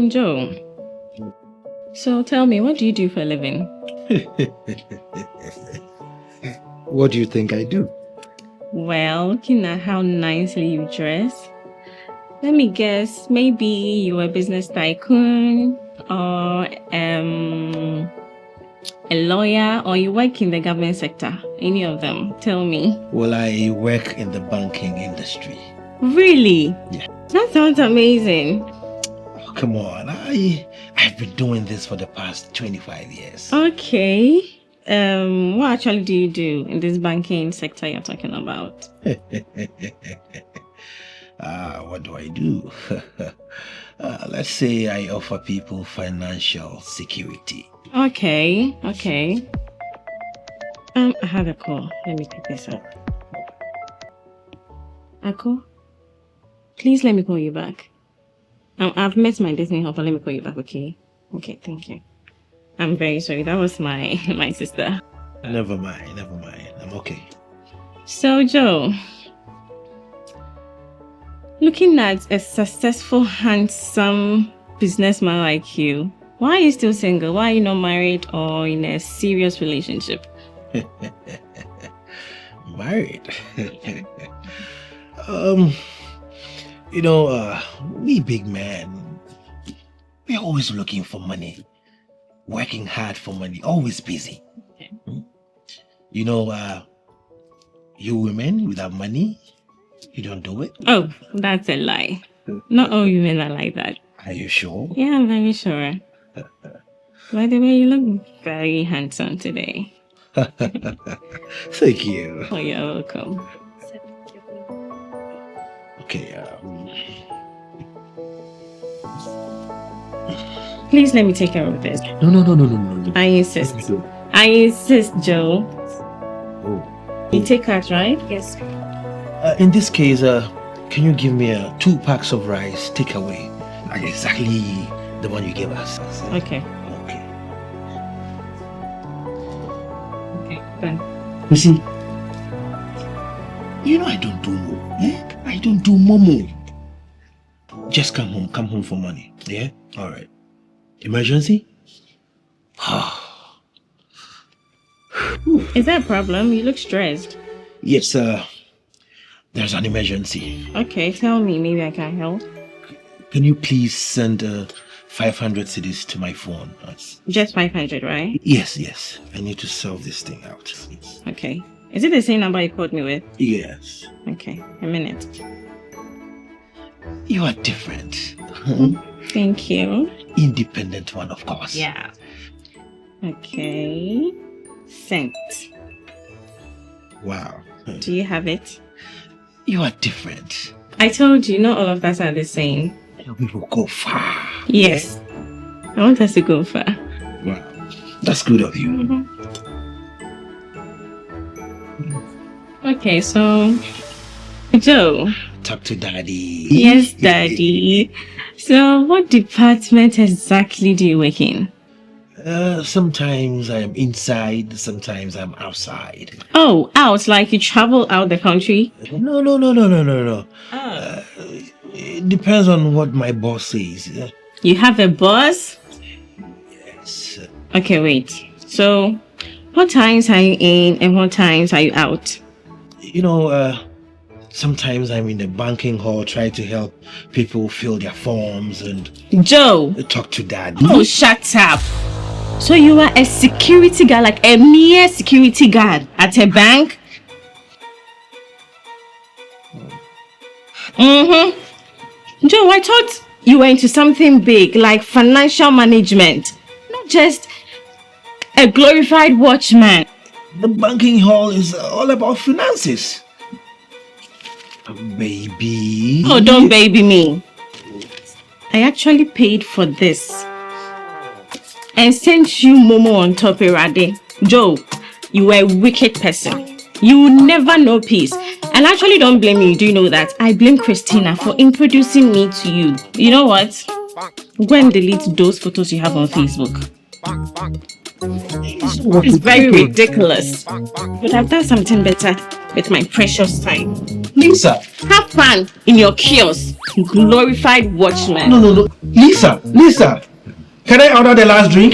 Joe. So tell me, what do you do for a living? What do you think I do? Well, looking at how nicely you dress, let me guess, maybe you're a business tycoon or a lawyer, or you work in the government sector. Any of them? Tell me. Well, I work in the banking industry. Really? Yeah. That sounds amazing. Oh, come on. I've been doing this for the past 25 years. Okay. What actually do you do in this banking sector you're talking about? What do I do? Let's say I offer people financial security. Okay. I have a call. Let me pick this up. Ako, please let me call you back. I've met my Disney helper. Let me call you back, okay? Okay, thank you. I'm very sorry. That was my sister. Never mind. I'm okay. So, Joe, looking at a successful, handsome businessman like you, why are you still single? Why are you not married or in a serious relationship? Married? We big men, we're always looking for money, working hard for money, always busy. Okay. You women without money, you don't do it? Oh, that's a lie. Not all women are like that. Are you sure? Yeah, I'm very sure. By the way, you look very handsome today. Thank you. Oh, you're welcome. Okay, Please let me take care of this. No. I insist. Joe. Oh. You take cards, right? Yes. In this case, can you give me 2 packs of rice takeaway? Like exactly the one you gave us. Okay, done. You see, I don't do more. I don't do momo. Just come home for money. Yeah? Alright. Emergency? Is that a problem? You look stressed. Yes, there's an emergency. Okay, tell me. Maybe I can help. Can you please send 500 cedis to my phone? Just 500, right? Yes. I need to solve this thing out. Okay. Is it the same number you called me with? Yes. Okay, a minute. You are different. Thank you. Independent one, of course. Yeah. Okay. Sent. Wow. Do you have it? You are different. I told you, not all of us are the same. We will go far. Yes. I want us to go far. Wow. That's good of you. Mm-hmm. Okay, so, Joe. Talk to Daddy. Yes, Daddy. So, what department exactly do you work in? Sometimes I'm inside, sometimes I'm outside. Oh, out, like you travel out the country? No. Oh. It depends on what my boss says. You have a boss? Yes. Okay, wait. So, what times are you in and what times are you out? Sometimes I'm in the banking hall trying to help people fill their forms and Joe! talk to Daddy. Oh, shut up! So you are a security guard, like a mere security guard at a bank? Mm-hmm. Joe, I thought you were into something big, like financial management, not just a glorified watchman. The banking hall is all about finances. Baby. Oh, don't baby me. I actually paid for this and sent you Momo on top, Erade. Joe, you were a wicked person. You will never know peace. And actually, don't blame me. Do you know that? I blame Christina for introducing me to you. You know what? Go and delete those photos you have on Facebook. It's very ridiculous. But I've done something better with my precious time. Lisa. Have fun in your kiosk, glorified watchman. No. Lisa, can I order the last drink?